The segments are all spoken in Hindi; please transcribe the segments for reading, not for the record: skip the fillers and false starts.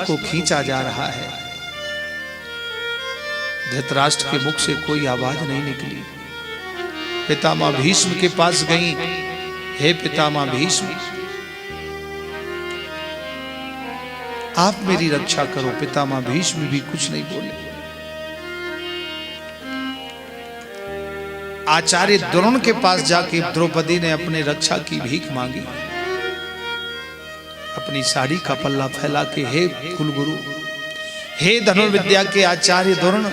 को खींचा जा रहा है। धृतराष्ट्र के मुख से कोई आवाज नहीं निकली। पितामह भीष्म के पास गई, हे पितामह भीष्म, आप मेरी रक्षा करो। पितामह भीष्म भी कुछ नहीं बोले। आचार्य द्रोण के पास जाके द्रौपदी ने अपने रक्षा की भीख मांगी। अपनी साड़ी का पल्ला फैला के, हे कुलगुरु, हे धनुर्विद्या के आचार्य द्रोण,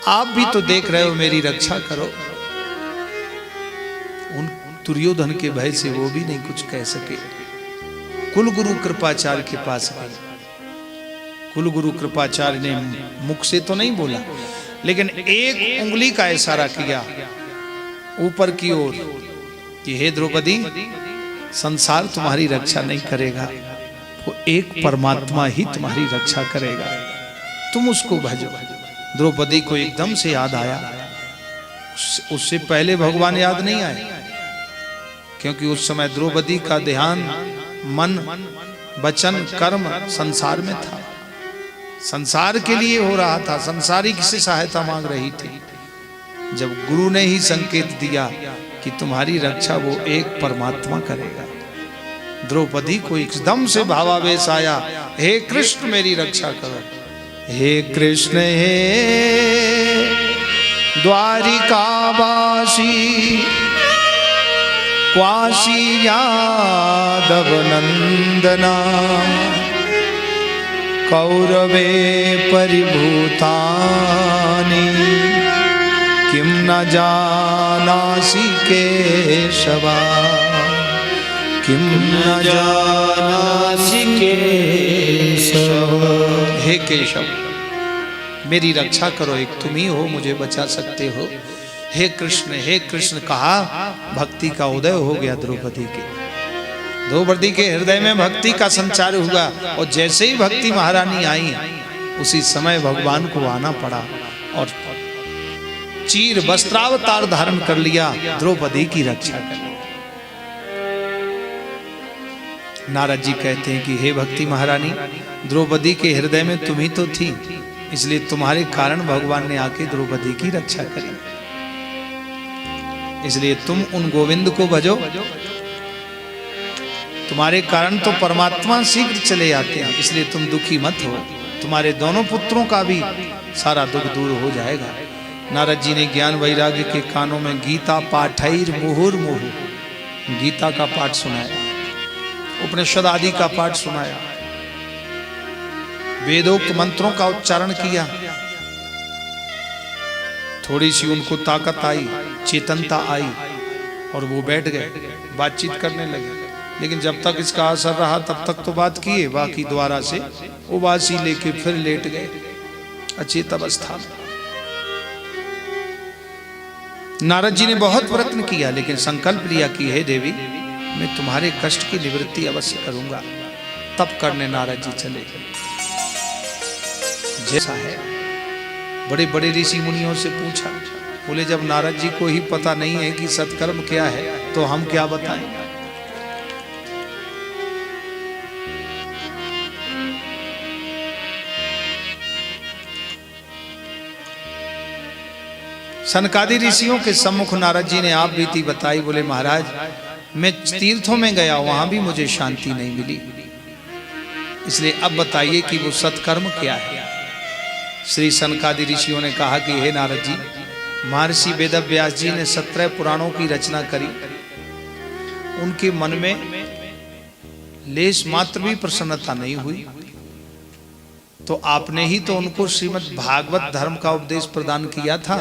आप भी तो देख रहे हो, मेरी रक्षा करो। उन दुर्योधन के भय से वो भी नहीं कुछ कह सके। कुलगुरु कृपाचार्य के पास गए। कुलगुरु कृपाचार्य ने मुख से तो नहीं बोला, लेकिन एक उंगली का इशारा किया ऊपर की ओर कि हे द्रौपदी, संसार तुम्हारी रक्षा नहीं करेगा, वो एक परमात्मा ही तुम्हारी रक्षा करेगा, तुम उसको भजो। द्रौपदी को एकदम से याद आया। उससे पहले भगवान याद नहीं आए, क्योंकि उस समय द्रौपदी का ध्यान मन, वचन, कर्म संसार में था। संसार के लिए हो रहा था, संसारी से सहायता मांग रही थी। जब गुरु ने ही संकेत दिया कि तुम्हारी रक्षा वो एक परमात्मा करेगा, द्रौपदी को एकदम से भावावेश आया, हे कृष्ण मेरी रक्षा करो। हे कृष्ण, हे द्वारिकावासी, क्वासी यादव नंदना, कौरवे परिभूतानि, किम न जानासि केशवा, किम न जानासि केशव। हे केशव, मेरी रक्षा करो, एक तुम ही हो, मुझे बचा सकते हो। हे कृष्ण कहा, भक्ति का उदय हो गया द्रौपदी के। द्रौपदी के हृदय में भक्ति का संचार हुआ, और जैसे ही भक्ति महारानी आई, उसी समय भगवान को आना पड़ा और चीर वस्त्रावतार धारण कर लिया द्रौपदी की रक्षा करने। नारद जी कहते हैं कि हे भक्ति महारानी, द्रौपदी के हृदय में तुम ही तो थी, इसलिए तुम्हारे कारण भगवान ने आके द्रौपदी की रक्षा करी। इसलिए तुम उन गोविंद को भजो, तुम्हारे कारण तो परमात्मा शीघ्र चले आते हैं, इसलिए तुम दुखी मत हो। तुम्हारे दोनों पुत्रों का भी सारा दुख दूर हो जाएगा। नारद जी ने ज्ञान वैराग्य के कानों में गीता पाठैर मुहुर्मुहु, गीता का पाठ सुनाया, उपनिषद आदि का पाठ सुनाया, वेदोक्त मंत्रों का उच्चारण किया। थोड़ी सी उनको ताकत आई, चेतनता आई, और वो बैठ गए, बातचीत करने लगे। लेकिन जब तक इसका असर रहा तब तक तो बात किए, बाकी द्वारा से उबासी लेके फिर लेट गए अचेत अवस्था में। नारद जी ने बहुत प्रयत्न किया, लेकिन संकल्प लिया कि हे देवी, मैं तुम्हारे कष्ट की निवृत्ति अवश्य करूंगा। तब करने नारद जी चले। जैसा है, बड़े बड़े ऋषि मुनियों से पूछा, बोले जब नारद जी को ही पता नहीं है कि सत्कर्म क्या है, तो हम क्या बताएं। सनकादि ऋषियों के सम्मुख नारद जी ने आप बीती बताई। बोले महाराज, मैं तीर्थों में गया, वहां भी मुझे शांति नहीं मिली, इसलिए अब बताइए कि वो सत्कर्म क्या है। श्री सनकादि ऋषियों ने कहा कि हे नारद जी, महर्षि वेदव्यास जी ने 17 पुराणों की रचना करी, उनके मन में लेश मात्र भी प्रसन्नता नहीं हुई, तो आपने ही तो उनको श्रीमद् भागवत धर्म का उपदेश प्रदान किया था।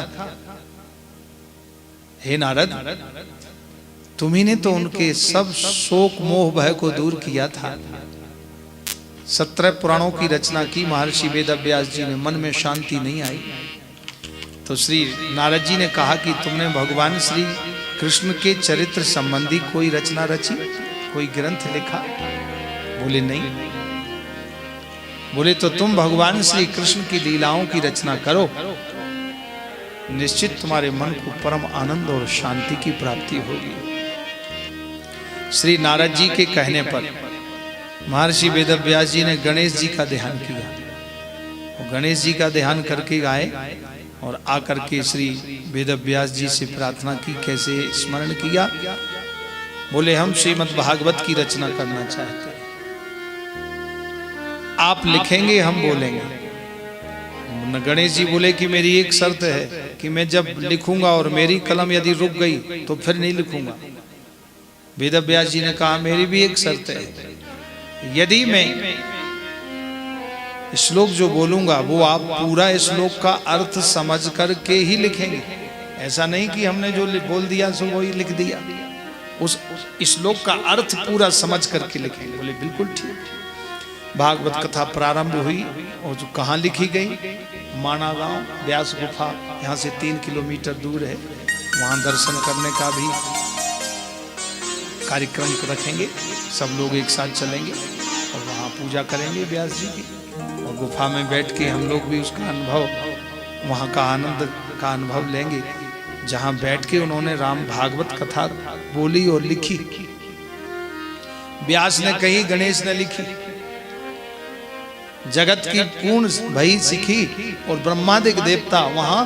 हे नारद, तुम्ही ने तो उनके सब शोक मोह भय को दूर किया था। 17 पुराणों की रचना की महर्षि वेदव्यास जी ने, मन में शांति नहीं आई। तो श्री नारद जी ने कहा कि तुमने भगवान श्री कृष्ण के चरित्र संबंधी कोई रचना रची, कोई ग्रंथ लिखा? बोले नहीं। बोले तो तुम भगवान श्री कृष्ण की लीलाओं की रचना करो, निश्चित तुम्हारे मन को परम आनंद और शांति की प्राप्ति होगी। श्री नारद जी के कहने पर महर्षि वेदव्यास जी ने गणेश जी का ध्यान किया, और गणेश जी का ध्यान करके आए और आकर के श्री वेदव्यास जी से प्रार्थना की। कैसे स्मरण किया? बोले हम श्रीमद् भागवत की रचना करना चाहते हैं, आप लिखेंगे हम बोलेंगे। गणेश जी बोले कि मेरी एक शर्त है कि मैं जब लिखूंगा और मेरी कलम यदि रुक गई तो फिर नहीं लिखूंगा। वेदव्यास जी ने कहा मेरी भी एक शर्त है, यदि मैं श्लोक जो बोलूंगा वो आप पूरा श्लोक का अर्थ समझ करके ही लिखेंगे, ऐसा नहीं कि हमने जो बोल दिया सो वही लिख दिया, उस श्लोक का अर्थ पूरा समझ करके लिखेंगे। बोले बिल्कुल ठीक। भागवत कथा प्रारंभ हुई और जो कहाँ लिखी गई, माना गांव व्यास गुफा, यहाँ से 3 किलोमीटर दूर है, वहाँ दर्शन करने का भी कार्यक्रम रखेंगे। सब लोग एक साथ चलेंगे और वहाँ पूजा करेंगे व्यास जी की, और गुफा में बैठ के हम लोग भी उसका अनुभव, वहाँ का आनंद का अनुभव लेंगे, जहाँ बैठ के उन्होंने राम भागवत कथा बोली और लिखी। व्यास ने कही, गणेश ने लिखी, जगत की पूर्ण भई सिखी, और ब्रह्मादिक देवता वहां